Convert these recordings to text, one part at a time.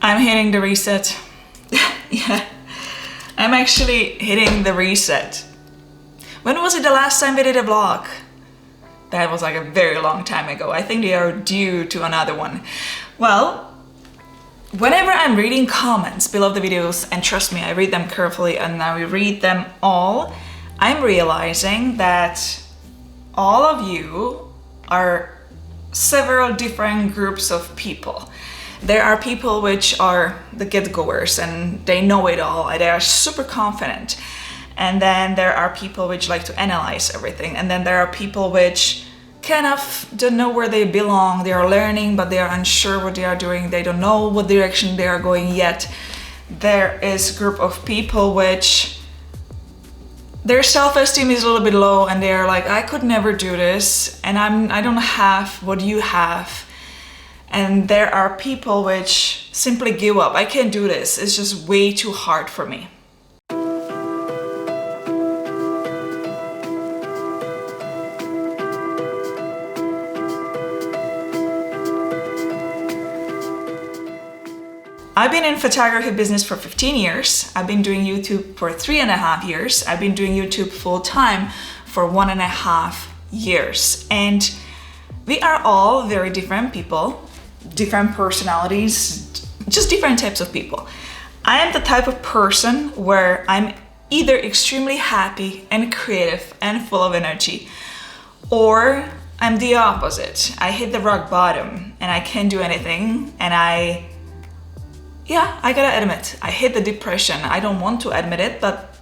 I'm hitting the reset. Yeah, I'm actually hitting the reset. When was it the last time we did a vlog? That was like a very long time ago. I think they are due to another one. Well, whenever I'm reading comments below the videos, and trust me, I read them carefully and I read them all, I'm realizing that all of you are several different groups of people. There are people which are the get-goers and they know it all and they are super confident. And then there are people which like to analyze everything. And then there are people which kind of don't know where they belong. They are learning, but they are unsure what they are doing. They don't know what direction they are going yet. There is a group of people which their self-esteem is a little bit low and they are like, I could never do this and I don't have what you have. And there are people which simply give up. I can't do this. It's just way too hard for me. I've been in photography business for 15 years. I've been doing YouTube for 3.5 years. I've been doing YouTube full time for 1.5 years. And we are all very different people, different personalities, just different types of people. I am the type of person where I'm either extremely happy and creative and full of energy, or I'm the opposite. I hit the rock bottom and I can't do anything and I gotta admit, I hit the depression. I don't want to admit it, but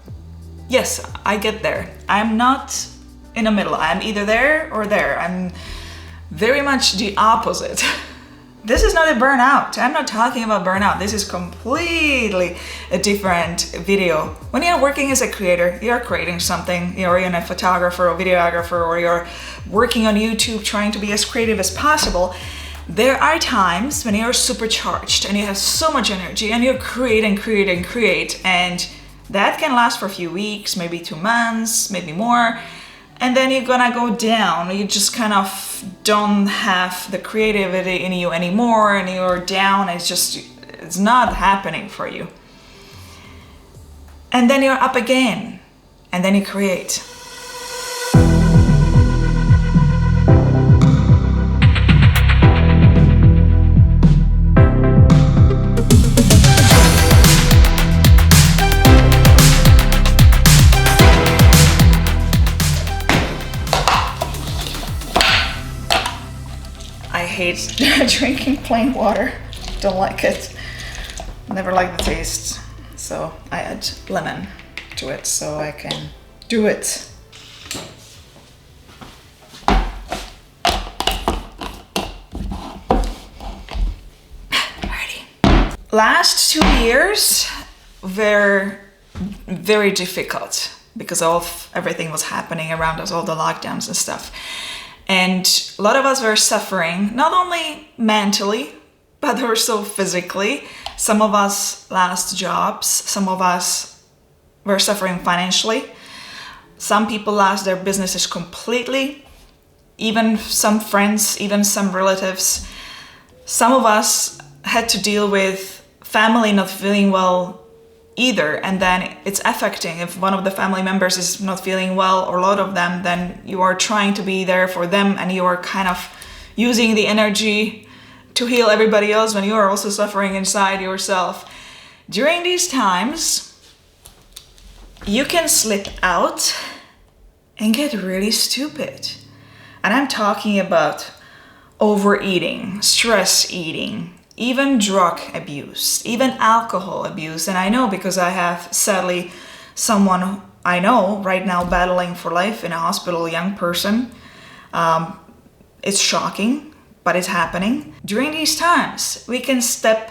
yes, I get there. I'm not in the middle. I'm either there or there. I'm very much the opposite. This is not a burnout. I'm not talking about burnout. This is completely a different video. When you're working as a creator, you're creating something, you're a photographer or videographer, or you're working on YouTube trying to be as creative as possible. There are times when you're supercharged and you have so much energy and you create and create and create, and that can last for a few weeks, maybe 2 months, maybe more. And then you're gonna go down. You just kind of don't have the creativity in you anymore and you're down. It's not happening for you. And then you're up again and then you create. I hate drinking plain water. Don't like it. Never like the taste. So I add lemon to it so I can do it. Ready. Last 2 years were very difficult because of everything was happening around us, all the lockdowns and stuff. And a lot of us were suffering, not only mentally, but also physically. Some of us lost jobs. Some of us were suffering financially. Some people lost their businesses completely. Even some friends, even some relatives. Some of us had to deal with family not feeling well either, and then it's affecting. If one of the family members is not feeling well, or a lot of them, then you are trying to be there for them and you are kind of using the energy to heal everybody else when you are also suffering inside yourself. During these times, you can slip out and get really stupid. And I'm talking about overeating, stress eating, even drug abuse, even alcohol abuse. And I know because I have sadly someone I know right now battling for life in a hospital, a young person. It's shocking, but it's happening. During these times, we can step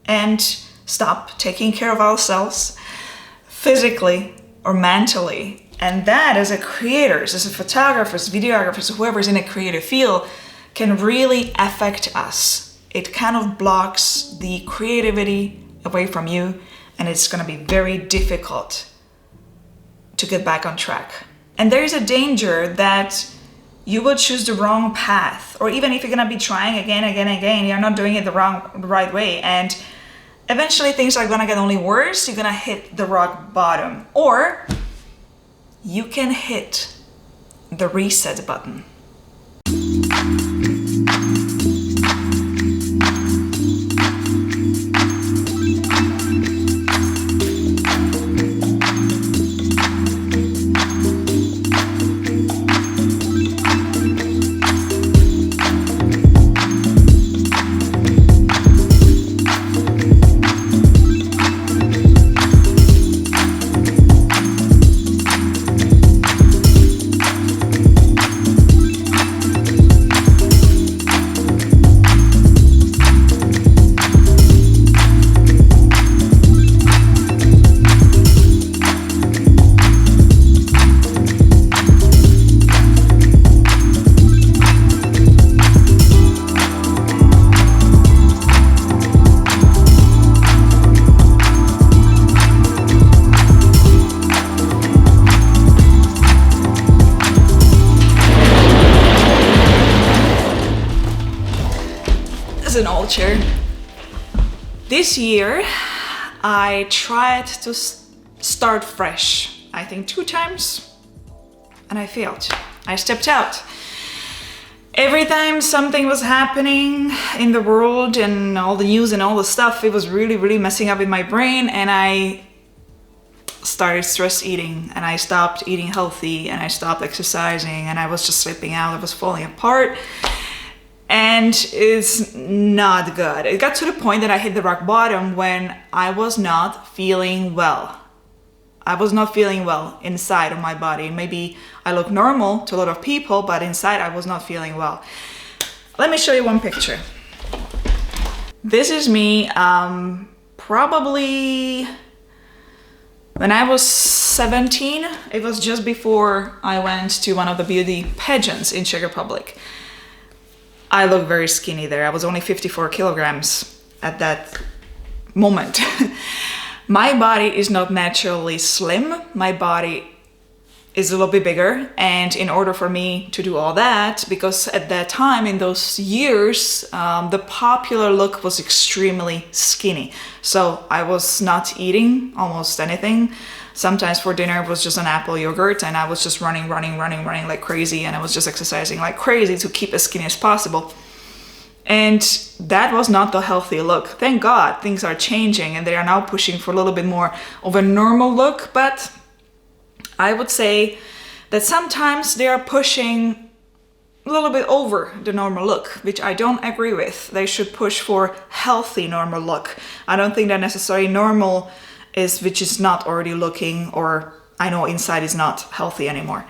and stop taking care of ourselves physically or mentally. And that as a creators, as a photographers, videographers, whoever's in a creative field can really affect us. It kind of blocks the creativity away from you, and it's gonna be very difficult to get back on track. And there is a danger that you will choose the wrong path, or even if you're gonna be trying again, you're not doing it the right way, and eventually things are gonna get only worse. You're gonna hit the rock bottom, or you can hit the reset button. An old chair. This year I tried to start fresh, I think 2 times, and I failed. I stepped out. Every time something was happening in the world and all the news and all the stuff, it was really messing up with my brain, and I started stress eating, and I stopped eating healthy, and I stopped exercising, and I was just slipping out. I was falling apart. And it's not good. It got to the point that I hit the rock bottom when I was not feeling well. I was not feeling well inside of my body. Maybe I look normal to a lot of people, but inside I was not feeling well. Let me show you one picture. This is me probably when I was 17. It was just before I went to one of the beauty pageants in Czech Republic. I look very skinny there. I was only 54 kilograms at that moment. My body is not naturally slim. My body is a little bit bigger. And in order for me to do all that, because at that time, in those years, the popular look was extremely skinny. So I was not eating almost anything. Sometimes for dinner it was just an apple yogurt, and I was just running like crazy, and I was just exercising like crazy to keep as skinny as possible. And that was not the healthy look. Thank God things are changing, and they are now pushing for a little bit more of a normal look, but I would say that sometimes they are pushing a little bit over the normal look, which I don't agree with. They should push for healthy normal look. I don't think that necessarily normal is which is not already looking, or I know inside is not healthy anymore.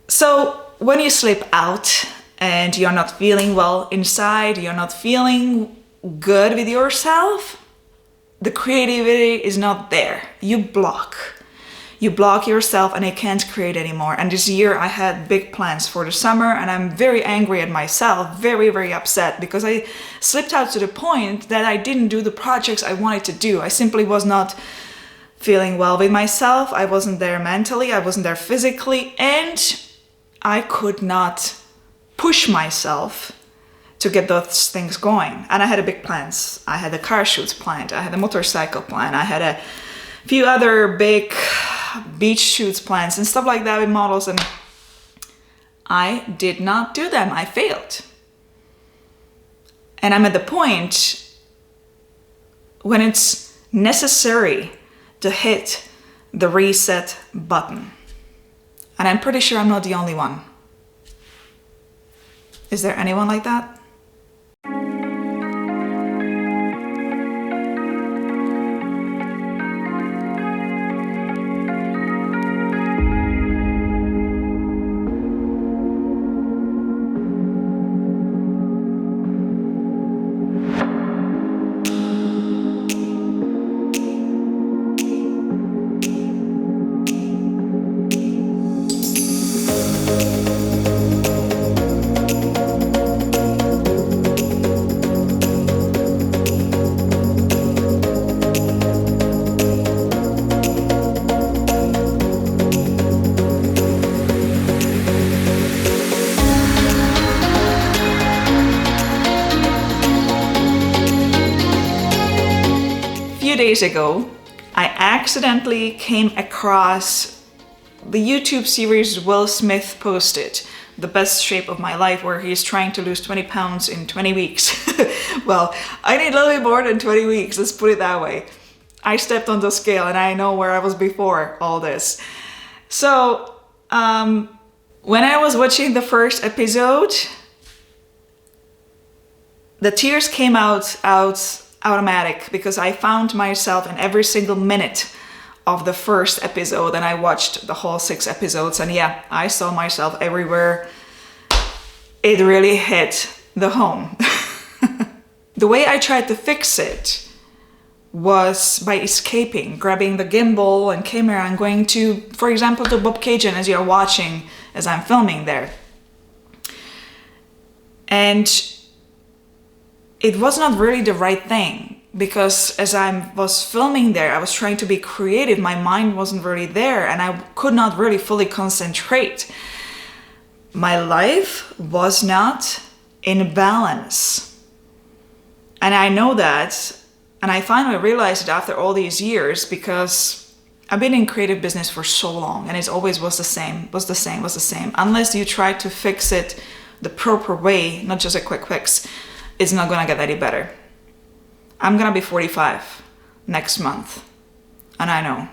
So when you slip out and you're not feeling well inside, you're not feeling good with yourself, the creativity is not there. You block yourself and you can't create anymore. And this year I had big plans for the summer, and I'm very angry at myself, very upset, because I slipped out to the point that I didn't do the projects I wanted to do. I simply was not feeling well with myself. I wasn't there mentally, I wasn't there physically, and I could not push myself to get those things going. And I had big plans. I had a car shoot planned, I had a motorcycle plan, I had a few other big beach shoots plans and stuff like that with models, and I did not do them. I failed. And I'm at the point when it's necessary to hit the reset button. And I'm pretty sure I'm not the only one. Is there anyone like that? few days ago, I accidentally came across the YouTube series Will Smith posted, The Best Shape of My Life, where he's trying to lose 20 pounds in 20 weeks. Well, I need a little bit more than 20 weeks, let's put it that way. I stepped on the scale and I know where I was before all this. So, when I was watching the first episode, the tears came out automatic because I found myself in every single minute of the first episode, and I watched the whole 6 episodes, and yeah, I saw myself everywhere. It really hit the home. The way I tried to fix it was by escaping, grabbing the gimbal and camera and going to, for example, to Bobcaygeon as you're watching, as I'm filming there. And it was not really the right thing, because as I was filming there, I was trying to be creative. My mind wasn't really there and I could not really fully concentrate. My life was not in balance. And I know that, and I finally realized it after all these years, because I've been in creative business for so long and it always was the same. Unless you try to fix it the proper way, not just a quick fix, it's not gonna get any better. I'm gonna be 45 next month, and I know.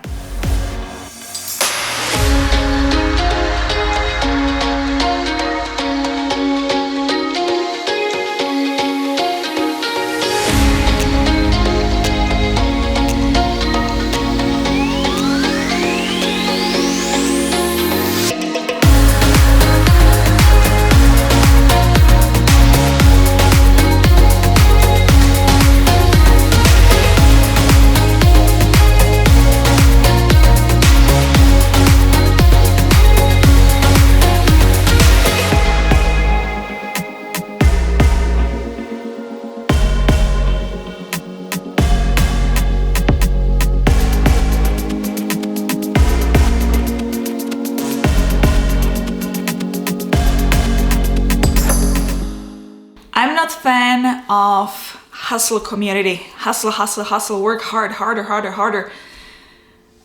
I'm not a fan of hustle community. Hustle, work hard, harder.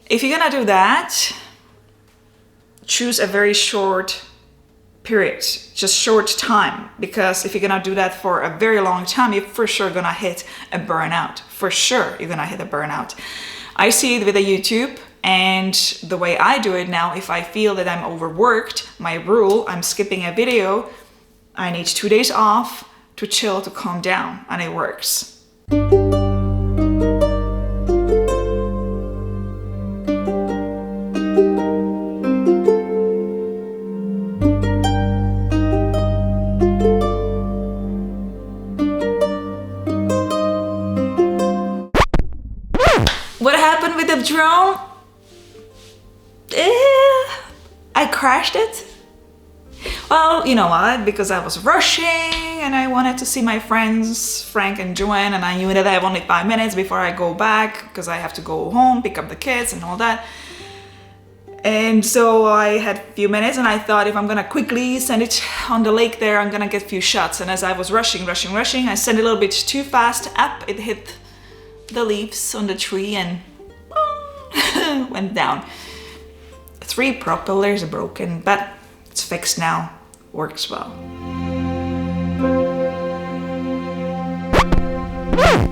If you're gonna do that, choose a very short period, just short time. Because if you're gonna do that for a very long time, you're for sure gonna hit a burnout. For sure, you're gonna hit a burnout. I see it with the YouTube, and the way I do it now, if I feel that I'm overworked, my rule, I'm skipping a video, I need 2 days off to chill, to calm down, and it works. What happened with the drone? I crashed it. Well, you know what, because I was rushing and I wanted to see my friends, Frank and Joanne, and I knew that I have only 5 minutes before I go back because I have to go home, pick up the kids and all that. And so I had a few minutes and I thought, if I'm gonna quickly send it on the lake there, I'm gonna get a few shots. And as I was rushing, I sent it a little bit too fast up. It hit the leaves on the tree and went down. 3 propellers are broken, but it's fixed now. Works well.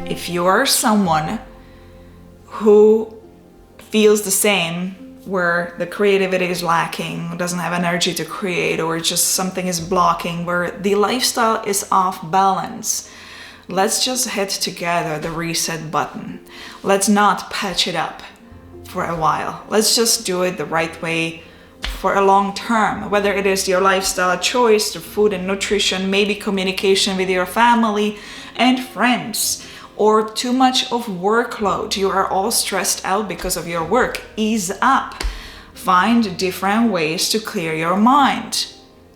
If you are someone who feels the same, where the creativity is lacking, doesn't have energy to create, or just something is blocking, where the lifestyle is off balance, let's just hit together the reset button. Let's not patch it up for a while. Let's just do it the right way for a long term, whether it is your lifestyle choice, the food and nutrition, maybe communication with your family and friends, or too much of workload. You are all stressed out because of your work. Ease up. Find different ways to clear your mind.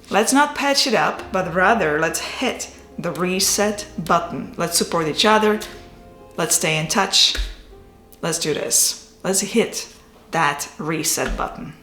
Let's not patch it up, but rather let's hit the reset button. Let's support each other. Let's stay in touch. Let's do this. Let's hit that reset button.